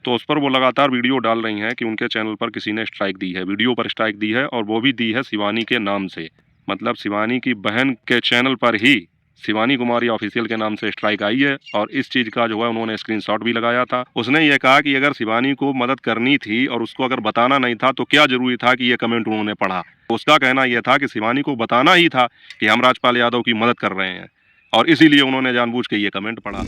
तो उस पर वो लगातार वीडियो डाल रही हैं कि उनके चैनल पर किसी ने स्ट्राइक दी है, वीडियो पर स्ट्राइक दी है और वो भी दी है शिवानी के नाम से। मतलब शिवानी की बहन के चैनल पर ही शिवानी कुमारी ऑफिशियल के नाम से स्ट्राइक आई है और इस चीज़ का जो है उन्होंने स्क्रीनशॉट भी लगाया था। उसने ये कहा कि अगर शिवानी को मदद करनी थी और उसको अगर बताना नहीं था तो क्या ज़रूरी था कि ये कमेंट उन्होंने पढ़ा। उसका कहना ये था कि शिवानी को बताना ही था कि हम राजपाल यादव की मदद कर रहे हैं और इसीलिए उन्होंने जानबूझ के ये कमेंट पढ़ा।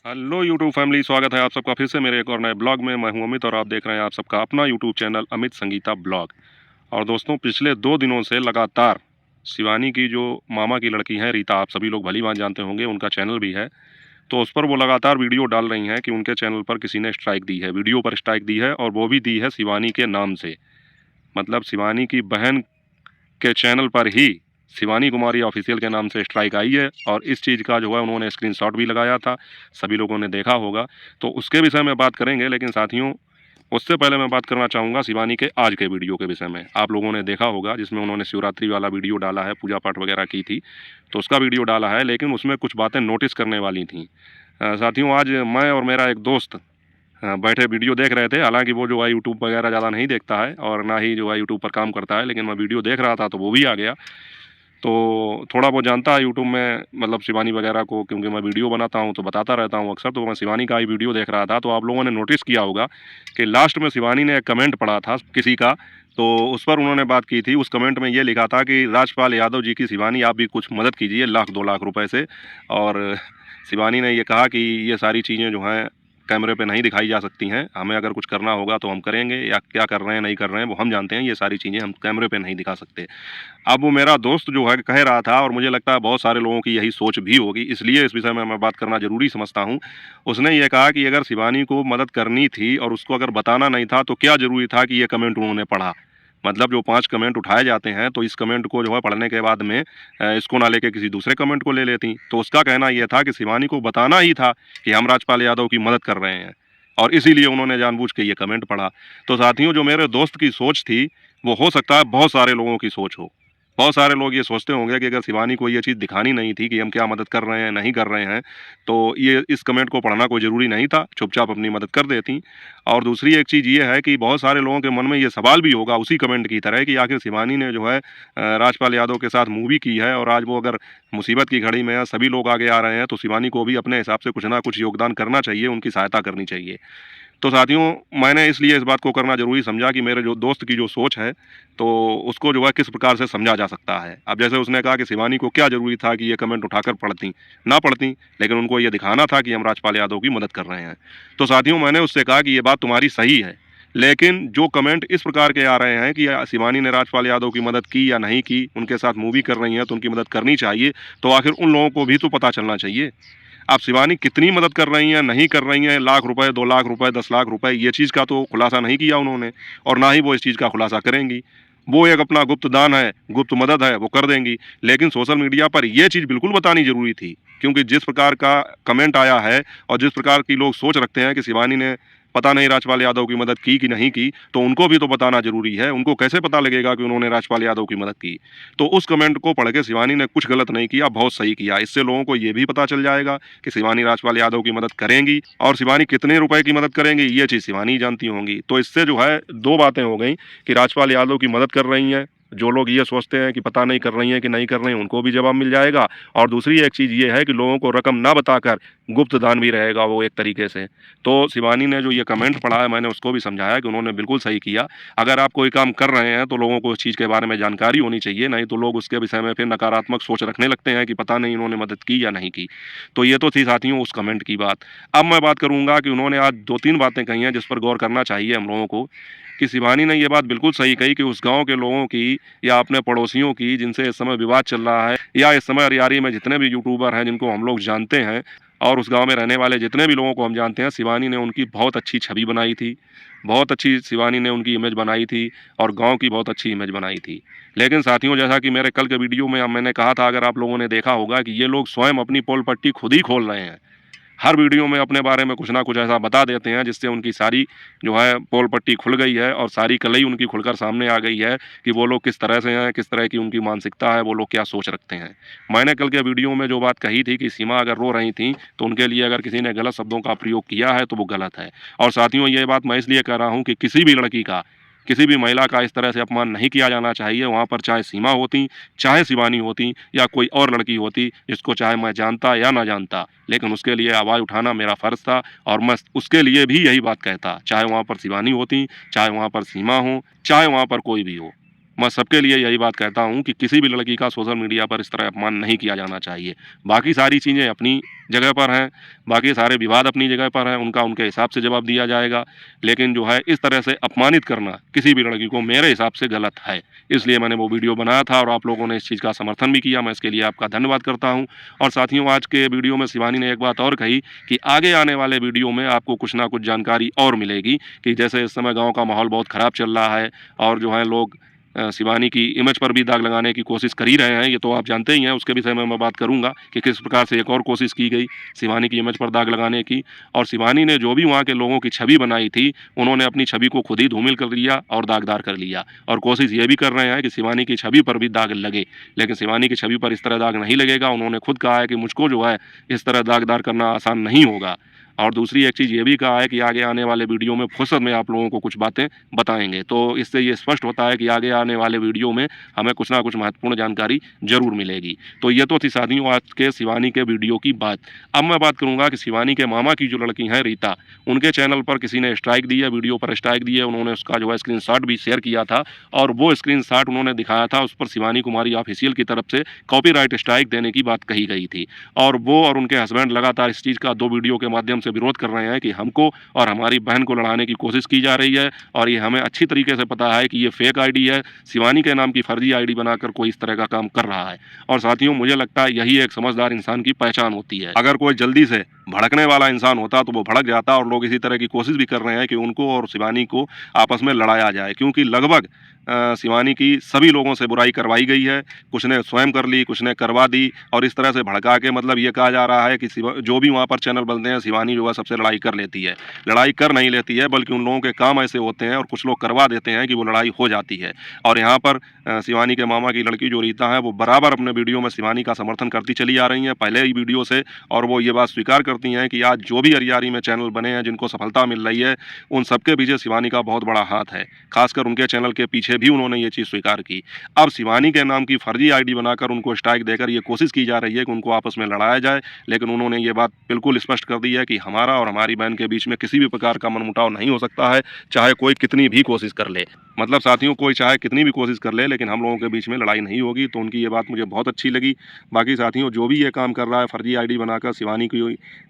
हेलो यूट्यूब फैमिली, स्वागत है आप सबका फिर से मेरे एक और नए ब्लॉग में। मैं हूं अमित और आप देख रहे हैं आप सबका अपना YouTube channel Amit Sangeeta blog. और दोस्तों, पिछले 2 दिनों से लगातार शिवानी की जो मामा की लड़की हैं रीता, आप सभी लोग भली भांति जानते होंगे, उनका चैनल भी है। तो उस पर वो लगातार वीडियो डाल रही हैं कि उनके चैनल पर किसी ने स्ट्राइक दी है, वीडियो पर स्ट्राइक दी है और वो भी दी है शिवानी के नाम से। मतलब शिवानी की बहन के चैनल पर ही शिवानी कुमारी ऑफिशियल के नाम से स्ट्राइक आई है और इस चीज़ का जो है उन्होंने स्क्रीनशॉट भी लगाया था, सभी लोगों ने देखा होगा। तो उसके विषय में बात करेंगे, लेकिन साथियों उससे पहले मैं बात करना चाहूँगा शिवानी के आज के वीडियो के विषय में। आप लोगों ने देखा होगा जिसमें उन्होंने शिवरात्रि वाला वीडियो डाला है, पूजा पाठ वगैरह की थी, तो उसका वीडियो डाला है, लेकिन उसमें कुछ बातें नोटिस करने वाली थीं। साथियों, आज मैं और मेरा एक दोस्त बैठे वीडियो देख रहे थे। हालांकि वो जो है यूट्यूब वगैरह ज़्यादा नहीं देखता है और ना ही जो है यूट्यूब पर काम करता है, लेकिन मैं वीडियो देख रहा था तो वो भी आ गया। तो थोड़ा बहुत जानता है यूट्यूब में, मतलब शिवानी वगैरह को, क्योंकि मैं वीडियो बनाता हूँ तो बताता रहता हूँ अक्सर। तो मैं शिवानी का ही वीडियो देख रहा था, तो आप लोगों ने नोटिस किया होगा कि लास्ट में शिवानी ने एक कमेंट पढ़ा था किसी का, तो उस पर उन्होंने बात की थी। उस कमेंट में ये लिखा था कि राजपाल यादव जी की शिवानी आप भी कुछ मदद कीजिए 1,00,000-2,00,000 रुपए से। और शिवानी ने ये कहा कि ये सारी चीज़ें जो हैं कैमरे पे नहीं दिखाई जा सकती हैं, हमें अगर कुछ करना होगा तो हम करेंगे, या क्या कर रहे हैं नहीं कर रहे हैं वो हम जानते हैं, ये सारी चीज़ें हम कैमरे पे नहीं दिखा सकते। अब वो मेरा दोस्त जो है कह रहा था, और मुझे लगता है बहुत सारे लोगों की यही सोच भी होगी, इसलिए इस विषय में मैं बात करना ज़रूरी समझता हूँ। उसने ये कहा कि अगर शिवानी को मदद करनी थी और उसको अगर बताना नहीं था तो क्या ज़रूरी था कि ये कमेंट उन्होंने पढ़ा। मतलब जो 5 कमेंट उठाए जाते हैं तो इस कमेंट को जो है पढ़ने के बाद में इसको ना लेके किसी दूसरे कमेंट को ले लेती। तो उसका कहना ये था कि शिवानी को बताना ही था कि हम राजपाल यादव की मदद कर रहे हैं और इसीलिए उन्होंने जानबूझ के ये कमेंट पढ़ा। तो साथियों, जो मेरे दोस्त की सोच थी, वो हो सकता है बहुत सारे लोगों की सोच हो। बहुत सारे लोग ये सोचते होंगे कि अगर शिवानी को ये चीज़ दिखानी नहीं थी कि हम क्या मदद कर रहे हैं, नहीं कर रहे हैं, तो ये इस कमेंट को पढ़ना कोई ज़रूरी नहीं था, चुपचाप अपनी मदद कर देती। और दूसरी एक चीज़ ये है कि बहुत सारे लोगों के मन में ये सवाल भी होगा उसी कमेंट की तरह कि आखिर शिवानी ने जो है राजपाल यादव के साथ मूवी की है और आज वो अगर मुसीबत की घड़ी में है, सभी लोग आगे आ रहे हैं, तो शिवानी को भी अपने हिसाब से कुछ ना कुछ योगदान करना चाहिए, उनकी सहायता करनी चाहिए। तो साथियों, मैंने इसलिए इस बात को करना ज़रूरी समझा कि मेरे जो दोस्त की जो सोच है, तो उसको जो है किस प्रकार से समझा जा सकता है। अब जैसे उसने कहा कि शिवानी को क्या ज़रूरी था कि ये कमेंट उठाकर पढ़तीं, ना पढ़तीं, लेकिन उनको ये दिखाना था कि हम राजपाल यादव की मदद कर रहे हैं। तो साथियों, मैंने उससे कहा कि ये बात तुम्हारी सही है, लेकिन जो कमेंट इस प्रकार के आ रहे हैं कि शिवानी ने राजपाल यादव की मदद की या नहीं की, उनके साथ मूवी कर रही हैं तो उनकी मदद करनी चाहिए, तो आखिर उन लोगों को भी तो पता चलना चाहिए। अब शिवानी कितनी मदद कर रही हैं, नहीं कर रही हैं, लाख रुपए, 2 लाख रुपए, 10 लाख रुपए, ये चीज़ का तो खुलासा नहीं किया उन्होंने और ना ही वो इस चीज़ का खुलासा करेंगी। वो एक अपना गुप्त दान है, गुप्त मदद है, वो कर देंगी। लेकिन सोशल मीडिया पर ये चीज़ बिल्कुल बतानी ज़रूरी थी, क्योंकि जिस प्रकार का कमेंट आया है और जिस प्रकार की लोग सोच रखते हैं कि शिवानी ने पता नहीं राजपाल यादव की मदद की कि नहीं की, तो उनको भी तो बताना ज़रूरी है। उनको कैसे पता लगेगा कि उन्होंने राजपाल यादव की मदद की? तो उस कमेंट को पढ़ के शिवानी ने कुछ गलत नहीं किया, बहुत सही किया। इससे लोगों को ये भी पता चल जाएगा कि शिवानी राजपाल यादव की मदद करेंगी और शिवानी कितने रुपए की मदद करेंगी, ये चीज़ शिवानी ही जानती होंगी। तो इससे जो है 2 बातें हो गई कि राजपाल यादव की मदद कर रही हैं, जो लोग ये सोचते हैं कि पता नहीं कर रही हैं कि नहीं कर रही हैं, उनको भी जवाब मिल जाएगा। और दूसरी एक चीज़ ये है कि लोगों को रकम ना बताकर गुप्त दान भी रहेगा वो एक तरीके से। तो शिवानी ने जो ये कमेंट पढ़ा है, मैंने उसको भी समझाया कि उन्होंने बिल्कुल सही किया। अगर आप कोई काम कर रहे हैं तो लोगों को उस चीज़ के बारे में जानकारी होनी चाहिए, नहीं तो लोग उसके विषय में फिर नकारात्मक सोच रखने लगते हैं कि पता नहीं इन्होंने मदद की या नहीं की। तो ये तो थी साथियों उस कमेंट की बात। अब मैं बात करूँगा कि उन्होंने आज 2-3 बातें कही हैं जिस पर गौर करना चाहिए हम लोगों को, कि शिवानी ने ये बात बिल्कुल सही कही कि उस गाँव के लोगों की या अपने पड़ोसियों की जिनसे इस समय विवाद चल रहा है, या इस समय अरियारी में जितने भी यूट्यूबर हैं जिनको हम लोग जानते हैं और उस गाँव में रहने वाले जितने भी लोगों को हम जानते हैं, शिवानी ने उनकी बहुत अच्छी छवि बनाई थी। बहुत अच्छी शिवानी ने उनकी इमेज बनाई थी और गाँव की बहुत अच्छी इमेज बनाई थी। लेकिन साथियों, जैसा कि मेरे कल के वीडियो में मैंने कहा था, अगर आप लोगों ने देखा होगा कि ये लोग स्वयं अपनी पोल पट्टी खुद ही खोल रहे हैं। हर वीडियो में अपने बारे में कुछ ना कुछ ऐसा बता देते हैं जिससे उनकी सारी जो है पोल पट्टी खुल गई है और सारी कलई उनकी खुलकर सामने आ गई है कि वो लोग किस तरह से हैं, किस तरह की उनकी मानसिकता है, वो लोग क्या सोच रखते हैं। मैंने कल के वीडियो में जो बात कही थी कि सीमा अगर रो रही थी तो उनके लिए अगर किसी ने गलत शब्दों का प्रयोग किया है तो वो गलत है। और साथियों, ये बात मैं इसलिए कह रहा हूँ कि किसी भी लड़की का, किसी भी महिला का इस तरह से अपमान नहीं किया जाना चाहिए। वहाँ पर चाहे सीमा होती, चाहे शिवानी होती या कोई और लड़की होती, जिसको चाहे मैं जानता या ना जानता, लेकिन उसके लिए आवाज़ उठाना मेरा फ़र्ज़ था और मैं उसके लिए भी यही बात कहता। चाहे वहाँ पर शिवानी होती, चाहे वहाँ पर सीमा हो, चाहे वहाँ पर कोई भी हो। मैं सबके लिए यही बात कहता हूँ कि किसी भी लड़की का सोशल मीडिया पर इस तरह अपमान नहीं किया जाना चाहिए। बाकी सारी चीज़ें अपनी जगह पर हैं, बाकी सारे विवाद अपनी जगह पर हैं, उनका उनके हिसाब से जवाब दिया जाएगा। लेकिन जो है इस तरह से अपमानित करना किसी भी लड़की को मेरे हिसाब से गलत है। इसलिए मैंने वो वीडियो बनाया था और आप लोगों ने इस चीज़ का समर्थन भी किया, मैं इसके लिए आपका धन्यवाद करता हूँ। और साथियों, आज के वीडियो में शिवानी ने एक बात और कही कि आगे आने वाले वीडियो में आपको कुछ ना कुछ जानकारी और मिलेगी कि जैसे इस समय गाँव का माहौल बहुत ख़राब चल रहा है और जो है लोग शिवानी की इमेज पर भी दाग लगाने की कोशिश कर ही रहे हैं, ये तो आप जानते ही हैं। उसके विषय में मैं बात करूँगा कि किस प्रकार से एक और कोशिश की गई शिवानी की इमेज पर दाग लगाने की। और शिवानी ने जो भी वहाँ के लोगों की छवि बनाई थी, उन्होंने अपनी छवि को खुद ही धूमिल कर लिया और दागदार कर लिया। और कोशिश ये भी कर रहे हैं कि शिवानी की छवि पर भी दाग लगे, लेकिन शिवानी की छवि पर इस तरह दाग नहीं लगेगा। उन्होंने खुद कहा है कि मुझको जो है इस तरह दागदार करना आसान नहीं होगा। और दूसरी एक चीज़ ये भी कहा है कि आगे आने वाले वीडियो में फुर्सत में आप लोगों को कुछ बातें बताएँगे। तो इससे ये स्पष्ट होता है कि आगे आने वाले वीडियो में हमें कुछ ना कुछ महत्वपूर्ण जानकारी ज़रूर मिलेगी। तो ये तो थी साथियों आज के शिवानी के वीडियो की बात। अब मैं बात करूँगा कि शिवानी के मामा की जो लड़की हैं रीता, उनके चैनल पर किसी ने स्ट्राइक दी है, वीडियो पर स्ट्राइक दी है। उन्होंने उसका जो है स्क्रीनशॉट भी शेयर किया था और वो स्क्रीनशॉट उन्होंने दिखाया था, उस पर शिवानी कुमारी ऑफिशियल की तरफ से कॉपीराइट स्ट्राइक देने की बात कही गई थी। और वो और उनके हस्बैंड लगातार इस चीज़ का 2 वीडियो के माध्यम से विरोध कर रहे हैं कि हमको और हमारी बहन को लड़ाने की कोशिश की जा रही है और ये हमें अच्छी तरीके से पता है कि ये फेक आईडी है, शिवानी के नाम की फर्जी आईडी बनाकर कोई इस तरह का काम कर रहा है। और साथियों, मुझे लगता है यही एक समझदार इंसान की पहचान होती है। अगर कोई जल्दी से भड़कने वाला इंसान होता तो वो भड़क जाता और लोग इसी तरह की कोशिश भी कर रहे हैं कि उनको और शिवानी को आपस में लड़ाया जाए, क्योंकि लगभग शिवानी की सभी लोगों से बुराई करवाई गई है। कुछ ने स्वयं कर ली, कुछ ने करवा दी और इस तरह से भड़का के मतलब ये कहा जा रहा है कि जो भी वहाँ पर चैनल बनते हैं शिवानी जो है सबसे लड़ाई कर लेती है। लड़ाई कर नहीं लेती है, बल्कि उन लोगों के काम ऐसे होते हैं और कुछ लोग करवा देते हैं कि वो लड़ाई हो जाती है। और यहाँ पर शिवानी के मामा की लड़की जो रीता है वो बराबर अपने वीडियो में शिवानी का समर्थन करती चली आ रही हैं पहले ही वीडियो से। और वो ये बात स्वीकार करती हैं कि आज जो भी अरियारी में चैनल बने हैं जिनको सफलता मिल रही है, उन सबके पीछे शिवानी का बहुत बड़ा हाथ है। खासकर उनके चैनल के पीछे भी उन्होंने ये चीज़ स्वीकार की। अब शिवानी के नाम की फर्जी आईडी बनाकर उनको स्ट्राइक देकर ये कोशिश की जा रही है कि उनको आपस में लड़ाया जाए, लेकिन उन्होंने ये बात बिल्कुल स्पष्ट कर दी है कि हमारा और हमारी बहन के बीच में किसी भी प्रकार का मनमुटाव नहीं हो सकता है, चाहे कोई कितनी भी कोशिश कर ले। मतलब साथियों, कोई चाहे कितनी भी कोशिश कर ले, लेकिन हम लोगों के बीच में लड़ाई नहीं होगी। तो उनकी ये बात मुझे बहुत अच्छी लगी। बाकी साथियों, जो भी ये काम कर रहा है फर्जी आईडी बनाकर शिवानी की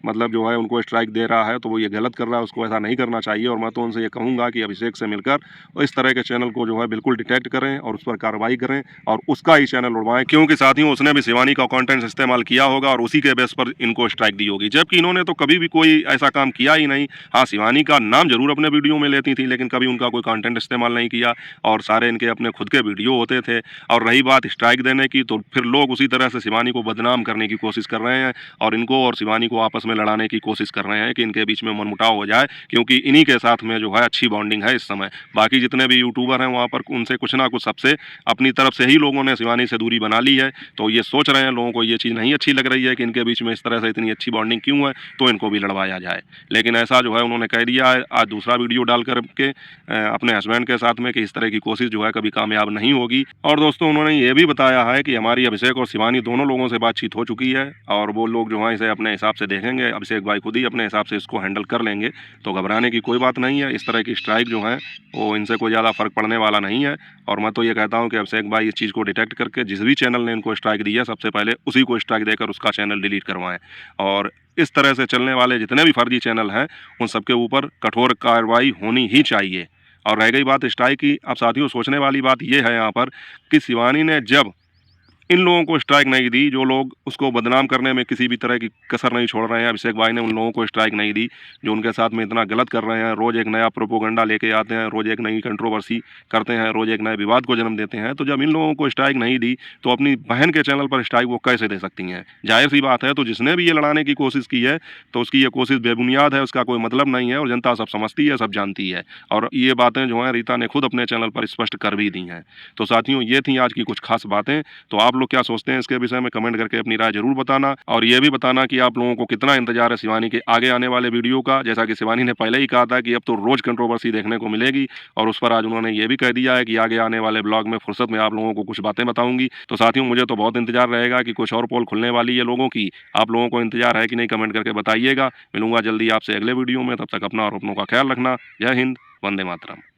मतलब जो है उनको स्ट्राइक दे रहा है, तो वो ये गलत कर रहा है, उसको ऐसा नहीं करना चाहिए। और मैं तो उनसे ये कहूँगा कि अभिषेक से मिलकर इस तरह के चैनल को जो है बिल्कुल डिटेक्ट करें और उस पर कार्रवाई करें और उसका ही चैनल उड़वाएं, क्योंकि साथियों उसने भी शिवानी का कंटेंट इस्तेमाल किया होगा और उसी के बेस पर इनको स्ट्राइक दी होगी, जबकि इन्होंने तो कभी भी कोई ऐसा काम किया ही नहीं। हाँ, शिवानी का नाम जरूर अपने वीडियो में लेती थी, लेकिन कभी उनका कोई कंटेंट इस्तेमाल नहीं किया और सारे इनके अपने खुद के वीडियो होते थे। और रही बात स्ट्राइक देने की, तो फिर लोग उसी तरह से शिवानी को बदनाम करने की कोशिश कर रहे हैं और इनको और शिवानी को आपस में लड़ाने की कोशिश कर रहे हैं कि इनके बीच में मनमुटाव हो जाए, क्योंकि इन्हीं के साथ में जो है अच्छी बॉन्डिंग है इस समय। बाकी जितने भी यूट्यूबर हैं वहाँ पर उनसे कुछ ना कुछ सबसे अपनी तरफ से ही लोगों ने शिवानी से दूरी बना ली है। तो ये सोच रहे हैं, लोगों को ये चीज़ नहीं अच्छी लग रही है कि इनके बीच में इस तरह से इतनी अच्छी बॉन्डिंग क्यों है, तो इनको भी लड़वाया जाए। लेकिन ऐसा जो है उन्होंने कह दिया है आज दूसरा वीडियो डाल करके अपने हस्बैंड के साथ में कि इस तरह की कोशिश जो है कभी कामयाब नहीं होगी। और दोस्तों, उन्होंने ये भी बताया है कि हमारी अभिषेक और शिवानी दोनों लोगों से बातचीत हो चुकी है और वो लोग जो हैं इसे अपने हिसाब से देखेंगे। अभिषेक भाई खुद ही अपने हिसाब से इसको हैंडल कर लेंगे, तो घबराने की कोई बात नहीं है। इस तरह की स्ट्राइक जो है वो इनसे कोई ज़्यादा फर्क पड़ने वाला नहीं है। और मैं तो ये कहता हूँ कि अभिषेक भाई इस चीज़ को डिटेक्ट करके जिस भी चैनल ने इनको स्ट्राइक दी है, सबसे पहले उसी को स्ट्राइक देकर उसका चैनल डिलीट करवाएं। और इस तरह से चलने वाले जितने भी फर्जी चैनल हैं उन सबके ऊपर कठोर कार्रवाई होनी ही चाहिए। और रह गई बात स्ट्राइक की, अब साथियों सोचने वाली बात यह है यहाँ पर कि शिवानी ने जब इन लोगों को स्ट्राइक नहीं दी, जो लोग उसको बदनाम करने में किसी भी तरह की कसर नहीं छोड़ रहे हैं। अभिषेक भाई ने उन लोगों को स्ट्राइक नहीं दी जो उनके साथ में इतना गलत कर रहे हैं, रोज़ एक नया प्रोपोगंडा लेके आते हैं, रोज़ एक नई कंट्रोवर्सी करते हैं, रोज़ एक नए विवाद को जन्म देते हैं। तो जब इन लोगों को स्ट्राइक नहीं दी तो अपनी बहन के चैनल पर स्ट्राइक वो कैसे दे सकती हैं? ज़ाहिर-सी बात है। तो जिसने भी ये लड़ाने की कोशिश की है तो उसकी ये कोशिश बेबुनियाद है, उसका कोई मतलब नहीं है और जनता सब समझती है, सब जानती है। और ये बातें जो हैं रीता ने खुद अपने चैनल पर स्पष्ट कर भी दी हैं। तो साथियों, ये थी आज की कुछ खास बातें। तो आप लोग क्या सोचते हैं इसके विषय में कमेंट करके अपनी राय ज़रूर बताना और ये भी बताना कि आप लोगों को कितना इंतज़ार है शिवानी के आगे आने वाले वीडियो का। जैसा कि शिवानी ने पहले ही कहा था कि अब तो रोज़ कंट्रोवर्सी देखने को मिलेगी और उस पर आज उन्होंने ये भी कह दिया है कि आगे आने वाले ब्लॉग में फुर्सत में आप लोगों को कुछ बातें बताऊँगी। तो साथियों, मुझे तो बहुत इंतज़ार रहेगा कि कुछ और पोल खुलने वाली है लोगों की। आप लोगों को इंतज़ार है कि नहीं, कमेंट करके बताइएगा। मिलूँगा जल्दी आपसे अगले वीडियो में, तब तक अपना और अपनों का ख्याल रखना। जय हिंद, वंदे मातरम।